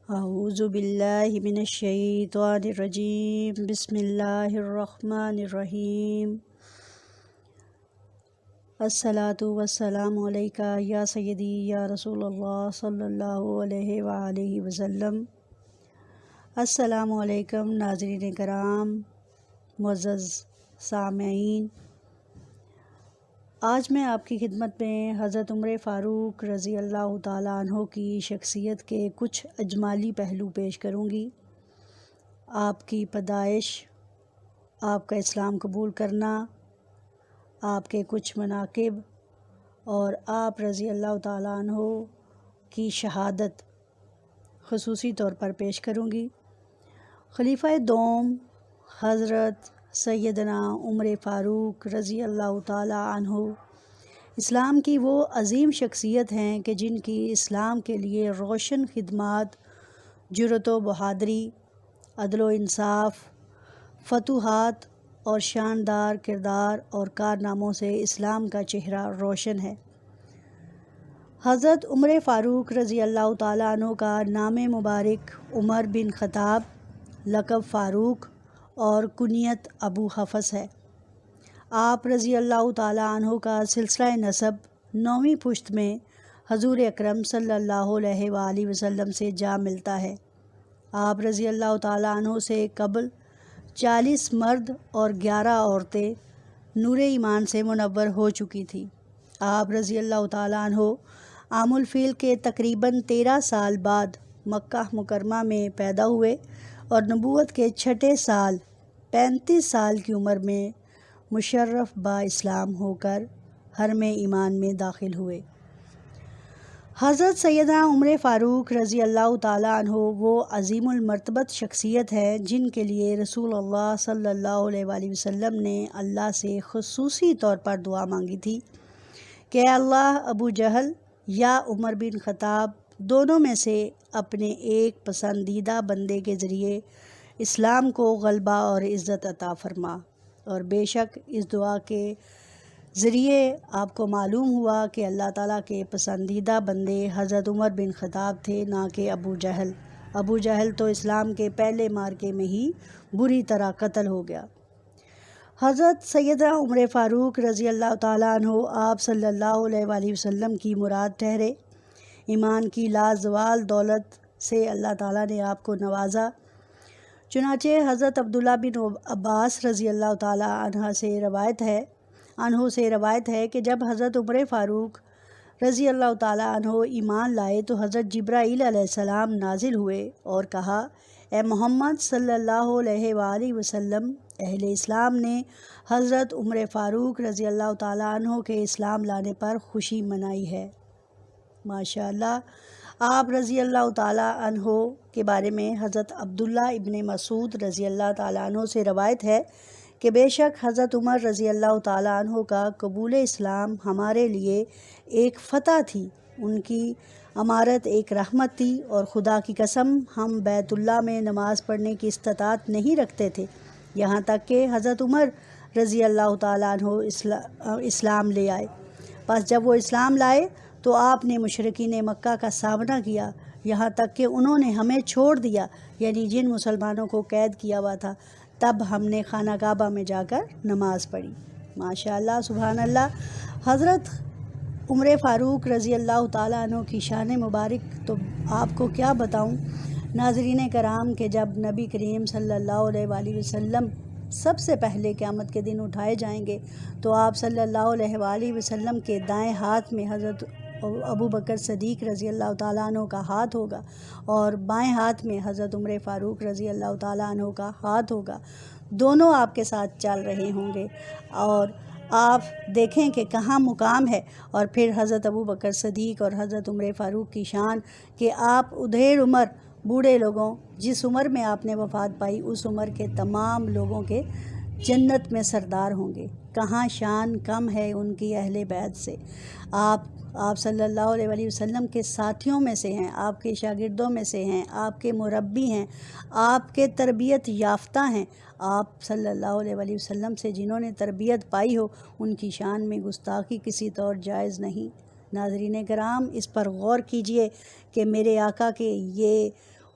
اعوذ باللہ من الشیطان الرجیم بسم اللہ الرحمن الرحیم الصلاۃ والسلام علیکہ یا سیدی یا رسول اللہ صلی اللہ علیہ وآلہ وسلم۔ السلام علیکم ناظرین کرام، معزز سامعین، آج میں آپ کی خدمت میں حضرت عمر فاروق رضی اللہ تعالیٰ عنہ کی شخصیت کے کچھ اجمالی پہلو پیش کروں گی۔ آپ کی پیدائش، آپ کا اسلام قبول کرنا، آپ کے کچھ مناقب اور آپ رضی اللہ تعالیٰ عنہ کی شہادت خصوصی طور پر پیش کروں گی۔ خلیفہ دوم حضرت سیدنا عمر فاروق رضی اللہ تعالیٰ عنہ اسلام کی وہ عظیم شخصیت ہیں کہ جن کی اسلام کے لیے روشن خدمات، جرأت و بہادری، عدل و انصاف، فتوحات اور شاندار کردار اور کارناموں سے اسلام کا چہرہ روشن ہے۔ حضرت عمر فاروق رضی اللہ تعالیٰ عنہ کا نام مبارک عمر بن خطاب، لقب فاروق اور کنیت ابو حفص ہے۔ آپ رضی اللہ تعالیٰ عنہ کا سلسلہ نسب 9ویں پشت میں حضور اکرم صلی اللہ علیہ وآلہ وسلم سے جا ملتا ہے۔ آپ رضی اللہ تعالیٰ عنہ سے قبل 40 مرد اور 11 عورتیں نور ایمان سے منور ہو چکی تھیں۔ آپ رضی اللہ تعالیٰ عنہ عام الفیل کے تقریباً 13 سال بعد مکہ مکرمہ میں پیدا ہوئے اور نبوت کے 6 سال 35 سال کی عمر میں مشرف با اسلام ہو کر حرم ایمان میں داخل ہوئے۔ حضرت سیدنا عمر فاروق رضی اللہ تعالیٰ عنہ وہ عظیم المرتبت شخصیت ہے جن کے لیے رسول اللہ صلی اللہ علیہ وآلہ وسلم نے اللہ سے خصوصی طور پر دعا مانگی تھی کہ اے اللہ، ابو جہل یا عمر بن خطاب دونوں میں سے اپنے ایک پسندیدہ بندے کے ذریعے اسلام کو غلبہ اور عزت عطا فرما۔ اور بے شک اس دعا کے ذریعے آپ کو معلوم ہوا کہ اللہ تعالیٰ کے پسندیدہ بندے حضرت عمر بن خطاب تھے، نہ کہ ابو جہل۔ ابو جہل تو اسلام کے پہلے مارکے میں ہی بری طرح قتل ہو گیا۔ حضرت سیدنا عمر فاروق رضی اللہ تعالیٰ عنہ آپ صلی اللہ علیہ وآلہ وسلم کی مراد ٹھہرے۔ ایمان کی لازوال دولت سے اللہ تعالیٰ نے آپ کو نوازا۔ چنانچہ حضرت عبداللہ بن عباس رضی اللہ تعالیٰ عنہ سے روایت ہے کہ جب حضرت عمر فاروق رضی اللہ تعالیٰ عنہ ایمان لائے تو حضرت جبرائیل علیہ السلام نازل ہوئے اور کہا، اے محمد صلی اللہ علیہ وآلہ وسلم، اہل اسلام نے حضرت عمر فاروق رضی اللہ تعالیٰ عنہ کے اسلام لانے پر خوشی منائی ہے۔ ماشاءاللہ۔ آپ رضی اللہ تعالیٰ عنہ کے بارے میں حضرت عبداللہ ابن مسعود رضی اللہ تعالیٰ عنہ سے روایت ہے کہ بے شک حضرت عمر رضی اللہ تعالیٰ عنہ کا قبول اسلام ہمارے لیے ایک فتح تھی، ان کی امارت ایک رحمت تھی، اور خدا کی قسم ہم بیت اللہ میں نماز پڑھنے کی استطاعت نہیں رکھتے تھے، یہاں تک کہ حضرت عمر رضی اللہ تعالیٰ عنہ اسلام لے آئے۔ بس جب وہ اسلام لائے تو آپ نے مشرکین مکہ کا سامنا کیا، یہاں تک کہ انہوں نے ہمیں چھوڑ دیا، یعنی جن مسلمانوں کو قید کیا ہوا تھا۔ تب ہم نے خانہ کعبہ میں جا کر نماز پڑھی۔ ماشاءاللہ، سبحان اللہ۔ حضرت عمر فاروق رضی اللہ تعالیٰ عنہ کی شان مبارک تو آپ کو کیا بتاؤں ناظرین کرام، کہ جب نبی کریم صلی اللہ علیہ وآلہ وسلم سب سے پہلے قیامت کے دن اٹھائے جائیں گے تو آپ صلی اللہ علیہ وآلہ وسلم کے دائیں ہاتھ میں حضرت ابو بکر صدیق رضی اللہ تعالیٰ عنہ کا ہاتھ ہوگا اور بائیں ہاتھ میں حضرت عمر فاروق رضی اللہ تعالیٰ عنہ کا ہاتھ ہوگا۔ دونوں آپ کے ساتھ چل رہے ہوں گے اور آپ دیکھیں کہ کہاں مقام ہے۔ اور پھر حضرت ابو بکر صدیق اور حضرت عمر فاروق کی شان کہ آپ ادھیڑ عمر بوڑھے لوگوں، جس عمر میں آپ نے وفات پائی اس عمر کے تمام لوگوں کے جنت میں سردار ہوں گے۔ کہاں شان کم ہے ان کی اہل بیت سے۔ آپ صلی اللہ علیہ وآلہ وسلم کے ساتھیوں میں سے ہیں، آپ کے شاگردوں میں سے ہیں، آپ کے مربی ہیں، آپ کے تربیت یافتہ ہیں۔ آپ صلی اللہ علیہ وآلہ وسلم سے جنہوں نے تربیت پائی ہو ان کی شان میں گستاخی کسی طور جائز نہیں۔ ناظرین کرام، اس پر غور کیجئے کہ میرے آقا کے یہ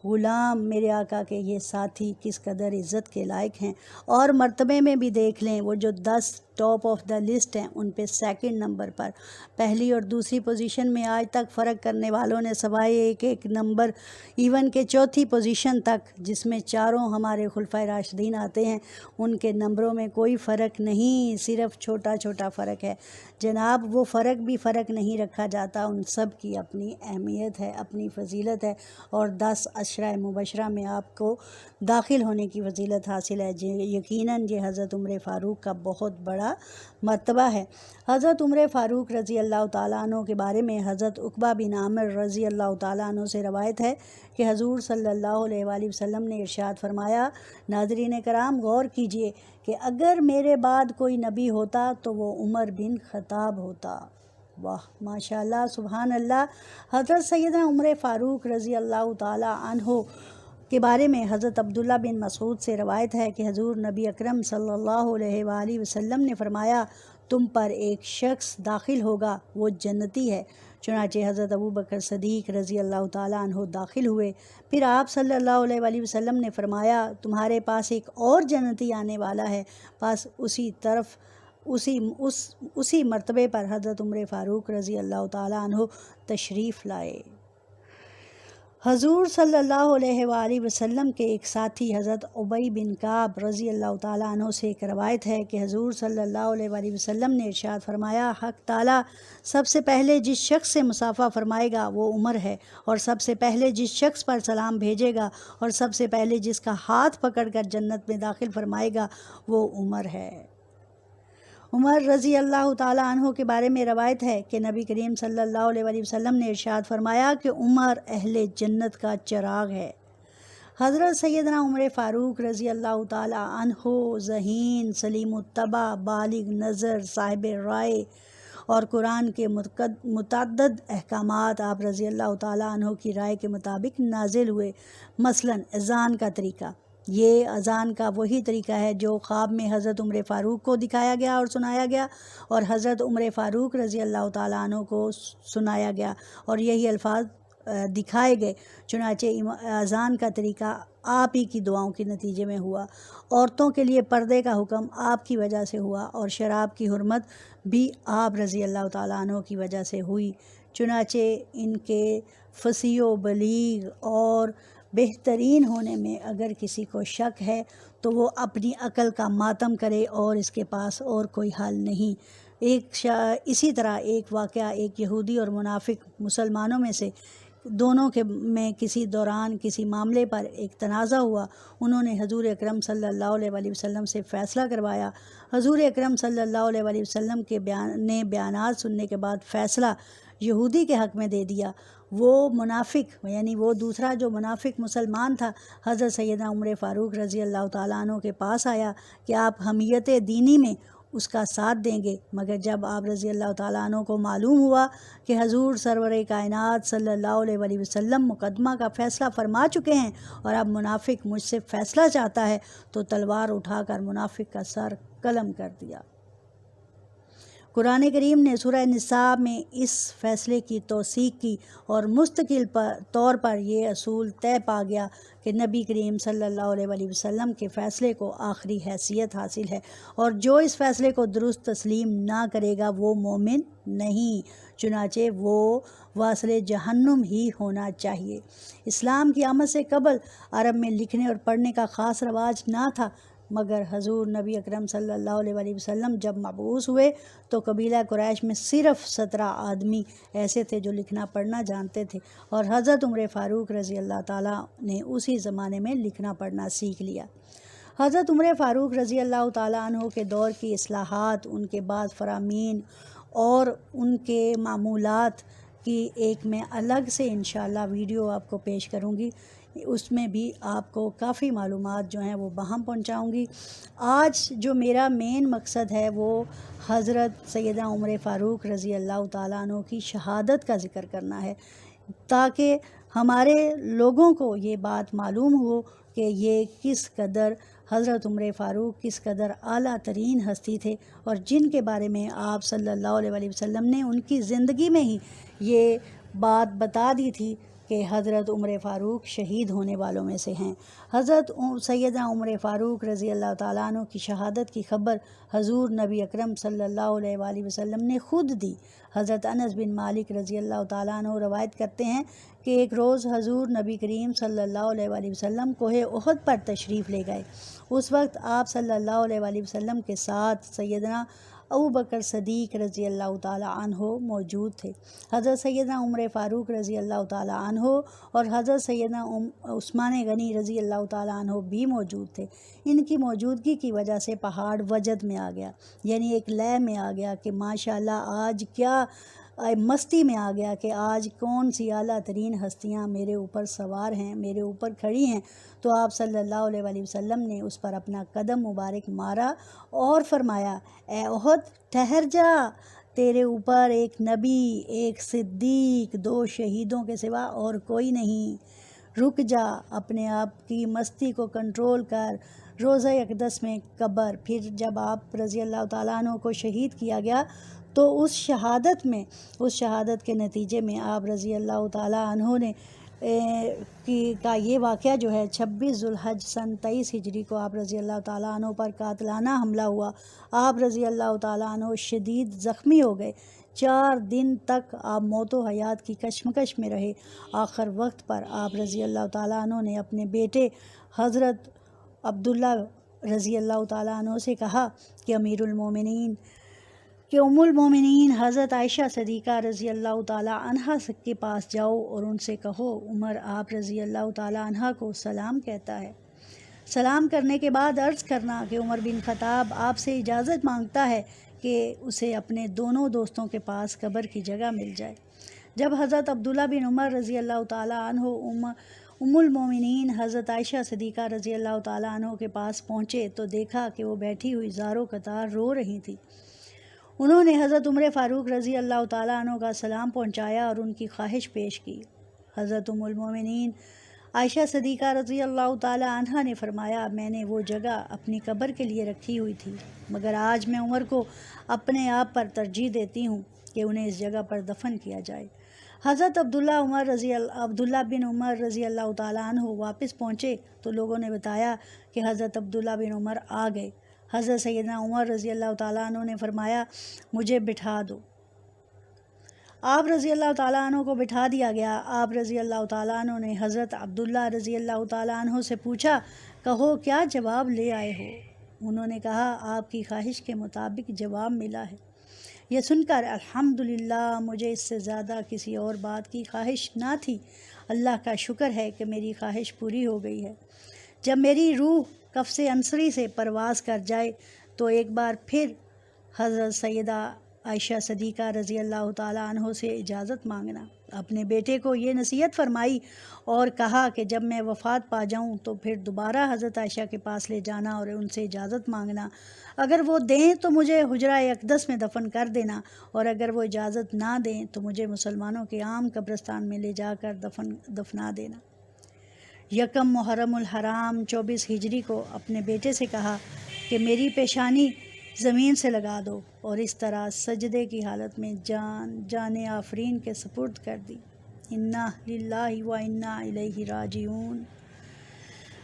غلام میرے آقا کے یہ ساتھی کس قدر عزت کے لائق ہیں۔ اور مرتبے میں بھی دیکھ لیں، وہ جو 10 ٹاپ آف دا لسٹ ہیں ان پہ سیکنڈ نمبر پر، پہلی اور دوسری پوزیشن میں آج تک فرق کرنے والوں نے سوائے ایک نمبر، ایون کہ چوتھی پوزیشن تک جس میں چاروں ہمارے خلفائے راشدین آتے ہیں، ان کے نمبروں میں کوئی فرق نہیں، صرف چھوٹا چھوٹا فرق ہے جناب۔ وہ فرق نہیں رکھا جاتا، ان سب کی اپنی اہمیت ہے، اپنی فضیلت ہے، اور 10 عشرہ مبشرہ میں آپ کو داخل ہونے کی فضیلت حاصل ہے۔ یقیناً یہ حضرت عمر فاروق کا بہت بڑا مرتبہ ہے۔ حضرت عمر فاروق رضی اللہ تعالیٰ عنہ کے بارے میں حضرت عقبہ بن عامر رضی اللہ تعالیٰ عنہ سے روایت ہے کہ حضور صلی اللہ علیہ وآلہ وسلم نے ارشاد فرمایا، ناظرین کرام غور کیجئے کہ اگر میرے بعد کوئی نبی ہوتا تو وہ عمر بن خطاب ہوتا۔ واہ ماشاءاللہ سبحان اللہ۔ حضرت سیدنا عمر فاروق رضی اللہ تعالیٰ عنہ کے بارے میں حضرت عبداللہ بن مسعود سے روایت ہے کہ حضور نبی اکرم صلی اللہ علیہ وآلہ وسلم نے فرمایا، تم پر ایک شخص داخل ہوگا، وہ جنتی ہے۔ چنانچہ حضرت ابوبکر صدیق رضی اللہ تعالیٰ عنہ داخل ہوئے۔ پھر آپ صلی اللہ علیہ وآلہ وسلم نے فرمایا، تمہارے پاس ایک اور جنتی آنے والا ہے۔ پس اسی مرتبے پر حضرت عمر فاروق رضی اللہ تعالیٰ عنہ تشریف لائے۔ حضور صلی اللہ علیہ وآلہ وسلم کے ایک ساتھی حضرت ابی بن کعب رضی اللہ تعالیٰ عنہ سے ایک روایت ہے کہ حضور صلی اللہ علیہ وآلہ وسلم نے ارشاد فرمایا، حق تعالیٰ سب سے پہلے جس شخص سے مصافحہ فرمائے گا وہ عمر ہے، اور سب سے پہلے جس شخص پر سلام بھیجے گا اور سب سے پہلے جس کا ہاتھ پکڑ کر جنت میں داخل فرمائے گا وہ عمر ہے۔ عمر رضی اللہ تعالیٰ عنہ کے بارے میں روایت ہے کہ نبی کریم صلی اللہ علیہ وآلہ وسلم نے ارشاد فرمایا کہ عمر اہل جنت کا چراغ ہے۔ حضرت سیدنا عمر فاروق رضی اللہ تعالیٰ عنہ ذہین، سلیم الطبع، بالغ نظر، صاحب رائے، اور قرآن کے متعدد احکامات آپ رضی اللہ تعالیٰ عنہ کی رائے کے مطابق نازل ہوئے۔ مثلاً اذان کا طریقہ، یہ اذان کا وہی طریقہ ہے جو خواب میں حضرت عمر فاروق کو دکھایا گیا اور سنایا گیا، اور حضرت عمر فاروق رضی اللہ تعالیٰ عنہ کو سنایا گیا اور یہی الفاظ دکھائے گئے۔ چنانچہ اذان کا طریقہ آپ ہی کی دعاؤں کے نتیجے میں ہوا۔ عورتوں کے لیے پردے کا حکم آپ کی وجہ سے ہوا، اور شراب کی حرمت بھی آپ رضی اللہ تعالیٰ عنہ کی وجہ سے ہوئی۔ چنانچہ ان کے فصیح و بلیغ اور بہترین ہونے میں اگر کسی کو شک ہے تو وہ اپنی عقل کا ماتم کرے، اور اس کے پاس اور کوئی حل نہیں۔ اسی طرح ایک واقعہ، ایک یہودی اور منافق مسلمانوں میں سے دونوں میں کسی دوران کسی معاملے پر ایک تنازع ہوا۔ انہوں نے حضور اکرم صلی اللہ علیہ وآلہ وسلم سے فیصلہ کروایا۔ حضور اکرم صلی اللہ علیہ وآلہ وسلم کے بیانات سننے کے بعد فیصلہ یہودی کے حق میں دے دیا۔ وہ منافق یعنی وہ دوسرا جو منافق مسلمان تھا، حضرت سیدنا عمر فاروق رضی اللہ تعالیٰ عنہ کے پاس آیا کہ آپ حمیت دینی میں اس کا ساتھ دیں گے، مگر جب آپ رضی اللہ تعالیٰ عنہ کو معلوم ہوا کہ حضور سرور کائنات صلی اللہ علیہ وآلہ وسلم مقدمہ کا فیصلہ فرما چکے ہیں اور اب منافق مجھ سے فیصلہ چاہتا ہے، تو تلوار اٹھا کر منافق کا سر قلم کر دیا۔ قرآن کریم نے سورہ نساء میں اس فیصلے کی توثیق کی، اور مستقل طور پر یہ اصول طے پا گیا کہ نبی کریم صلی اللہ علیہ وآلہ وسلم کے فیصلے کو آخری حیثیت حاصل ہے، اور جو اس فیصلے کو درست تسلیم نہ کرے گا وہ مومن نہیں، چنانچہ وہ واصل جہنم ہی ہونا چاہیے۔ اسلام کی آمد سے قبل عرب میں لکھنے اور پڑھنے کا خاص رواج نہ تھا، مگر حضور نبی اکرم صلی اللہ علیہ وآلہ وسلم جب مبعوث ہوئے تو قبیلہ قریش میں صرف 17 آدمی ایسے تھے جو لکھنا پڑھنا جانتے تھے، اور حضرت عمر فاروق رضی اللہ تعالیٰ نے اسی زمانے میں لکھنا پڑھنا سیکھ لیا۔ حضرت عمر فاروق رضی اللہ تعالیٰ عنہ کے دور کی اصلاحات، ان کے بعد فرامین اور ان کے معمولات کی ایک میں الگ سے انشاءاللہ ویڈیو آپ کو پیش کروں گی، اس میں بھی آپ کو کافی معلومات جو ہیں وہ باہم پہنچاؤں گی۔ آج جو میرا مین مقصد ہے وہ حضرت سیدنا عمر فاروق رضی اللہ تعالیٰ عنہ کی شہادت کا ذکر کرنا ہے، تاکہ ہمارے لوگوں کو یہ بات معلوم ہو کہ یہ کس قدر حضرت عمر فاروق کس قدر اعلیٰ ترین ہستی تھے، اور جن کے بارے میں آپ صلی اللہ علیہ وآلہ وسلم نے ان کی زندگی میں ہی یہ بات بتا دی تھی کہ حضرت عمر فاروق شہید ہونے والوں میں سے ہیں۔ حضرت سیدنا عمر فاروق رضی اللہ تعالیٰ عنہ کی شہادت کی خبر حضور نبی اکرم صلی اللہ علیہ وآلہ وسلم نے خود دی۔ حضرت انس بن مالک رضی اللہ تعالیٰ عنہ روایت کرتے ہیں کہ ایک روز حضور نبی کریم صلی اللہ علیہ وآلہ وسلم کوہ احد پر تشریف لے گئے۔ اس وقت آپ صلی اللہ علیہ وآلہ وسلم کے ساتھ سیدنا ابو بکر صدیق رضی اللہ تعالیٰ عنہ موجود تھے۔ حضرت سیدنا عمر فاروق رضی اللہ تعالیٰ عنہ اور حضرت سیدنا عثمان غنی رضی اللہ تعالیٰ عنہ بھی موجود تھے۔ ان کی موجودگی کی وجہ سے پہاڑ وجد میں آ گیا، یعنی ایک لے میں آ گیا کہ ماشاءاللہ آج کیا مستی میں آ گیا کہ آج کون سی اعلیٰ ترین ہستیاں میرے اوپر سوار ہیں، میرے اوپر کھڑی ہیں۔ تو آپ صلی اللہ علیہ وآلہ وسلم نے اس پر اپنا قدم مبارک مارا اور فرمایا، اے احد ٹھہر جا، تیرے اوپر ایک نبی، ایک صدیق، 2 شہیدوں کے سوا اور کوئی نہیں، رک جا، اپنے آپ کی مستی کو کنٹرول کر۔ روزہ اقدس میں قبر، پھر جب آپ رضی اللہ تعالیٰ عنہ کو شہید کیا گیا تو اس شہادت کے نتیجے میں آپ رضی اللہ تعالیٰ عنہ نے کا یہ واقعہ جو ہے 26 ذوالحج سن 23 ہجری کو آپ رضی اللہ تعالیٰ عنہ پر قاتلانہ حملہ ہوا۔ آپ رضی اللہ تعالیٰ عنہ شدید زخمی ہو گئے۔ 4 دن تک آپ موت و حیات کی کشمکش میں رہے۔ آخر وقت پر آپ رضی اللہ تعالیٰ عنہ نے اپنے بیٹے حضرت عبداللہ رضی اللہ تعالیٰ عنہ سے کہا کہ ام المومنین حضرت عائشہ صدیقہ رضی اللہ تعالیٰ عنہ کے پاس جاؤ اور ان سے کہو عمر آپ رضی اللہ تعالیٰ عنہ کو سلام کہتا ہے۔ سلام کرنے کے بعد عرض کرنا کہ عمر بن خطاب آپ سے اجازت مانگتا ہے کہ اسے اپنے دونوں دوستوں کے پاس قبر کی جگہ مل جائے۔ جب حضرت عبداللہ بن عمر رضی اللہ تعالیٰ عنہ ام المومنین حضرت عائشہ صدیقہ رضی اللہ تعالیٰ عنہ کے پاس پہنچے تو دیکھا کہ وہ بیٹھی ہوئی زاروں قطار رو رہی تھی۔ انہوں نے حضرت عمر فاروق رضی اللہ تعالیٰ عنہ کا سلام پہنچایا اور ان کی خواہش پیش کی۔ حضرت ام المومنین عائشہ صدیقہ رضی اللہ تعالیٰ عنہ نے فرمایا، میں نے وہ جگہ اپنی قبر کے لیے رکھی ہوئی تھی، مگر آج میں عمر کو اپنے آپ پر ترجیح دیتی ہوں کہ انہیں اس جگہ پر دفن کیا جائے۔ حضرت عبداللہ بن عمر رضی اللہ تعالیٰ عنہ واپس پہنچے تو لوگوں نے بتایا کہ حضرت عبداللہ بن عمر آ گئے۔ حضرت سیدنا عمر رضی اللہ تعالیٰ عنہ نے فرمایا، مجھے بٹھا دو۔ آپ رضی اللہ تعالیٰ عنہ کو بٹھا دیا گیا۔ آپ رضی اللہ تعالیٰ عنہ نے حضرت عبداللہ رضی اللہ تعالیٰ عنہ سے پوچھا، کہو کیا جواب لے آئے ہو؟ انہوں نے کہا، آپ کی خواہش کے مطابق جواب ملا ہے۔ یہ سن کر الحمدللہ، مجھے اس سے زیادہ کسی اور بات کی خواہش نہ تھی۔ اللہ کا شکر ہے کہ میری خواہش پوری ہو گئی ہے۔ جب میری روح قفس انصری سے پرواز کر جائے تو ایک بار پھر حضرت سیدہ عائشہ صدیقہ رضی اللہ تعالیٰ عنہ سے اجازت مانگنا۔ اپنے بیٹے کو یہ نصیحت فرمائی اور کہا کہ جب میں وفات پا جاؤں تو پھر دوبارہ حضرت عائشہ کے پاس لے جانا اور ان سے اجازت مانگنا۔ اگر وہ دیں تو مجھے حجرہ اقدس میں دفن کر دینا، اور اگر وہ اجازت نہ دیں تو مجھے مسلمانوں کے عام قبرستان میں لے جا کر دفنا دینا۔ 1 محرم الحرام 24 ہجری کو اپنے بیٹے سے کہا کہ میری پیشانی زمین سے لگا دو، اور اس طرح سجدے کی حالت میں جان آفرین کے سپرد کر دی۔ انا للہ و انا الیہ راجعون۔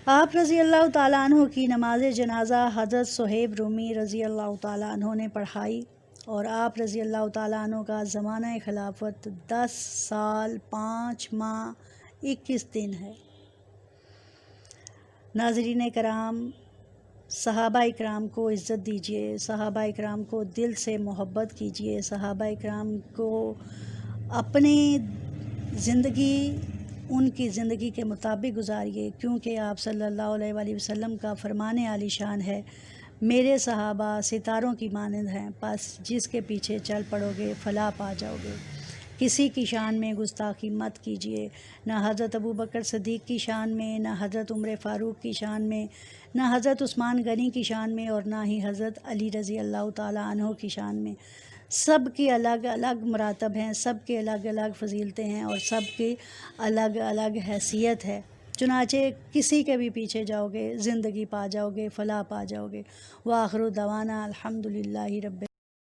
آپ رضی اللہ تعالیٰ عنہ کی نماز جنازہ حضرت صہیب رومی رضی اللہ تعالیٰ عنہ نے پڑھائی، اور آپ رضی اللہ تعالیٰ عنہ کا زمانہ خلافت 10 سال 5 ماہ 21 دن ہے۔ ناظرین کرام، صحابہ اکرام کو عزت دیجیے، صحابہ اکرام کو دل سے محبت کیجیے، صحابہ اکرام کو اپنی زندگی ان کی زندگی کے مطابق گزاریے، کیونکہ آپ صلی اللہ علیہ وآلہ وسلم کا فرمان عالی شان ہے، میرے صحابہ ستاروں کی مانند ہیں، پس جس کے پیچھے چل پڑو گے فلاح پا جاؤ گے۔ کسی کی شان میں گستاخی مت کیجیے، نہ حضرت ابو بکر صدیق کی شان میں، نہ حضرت عمر فاروق کی شان میں، نہ حضرت عثمان غنی کی شان میں، اور نہ ہی حضرت علی رضی اللہ تعالیٰ عنہ کی شان میں۔ سب کی الگ الگ مراتب ہیں، سب کے الگ الگ فضیلتیں ہیں، اور سب کی الگ الگ حیثیت ہے۔ چنانچہ کسی کے بھی پیچھے جاؤ گے زندگی پا جاؤ گے، فلاح پا جاؤ گے۔ وآخر دعوانا الحمدللہ رب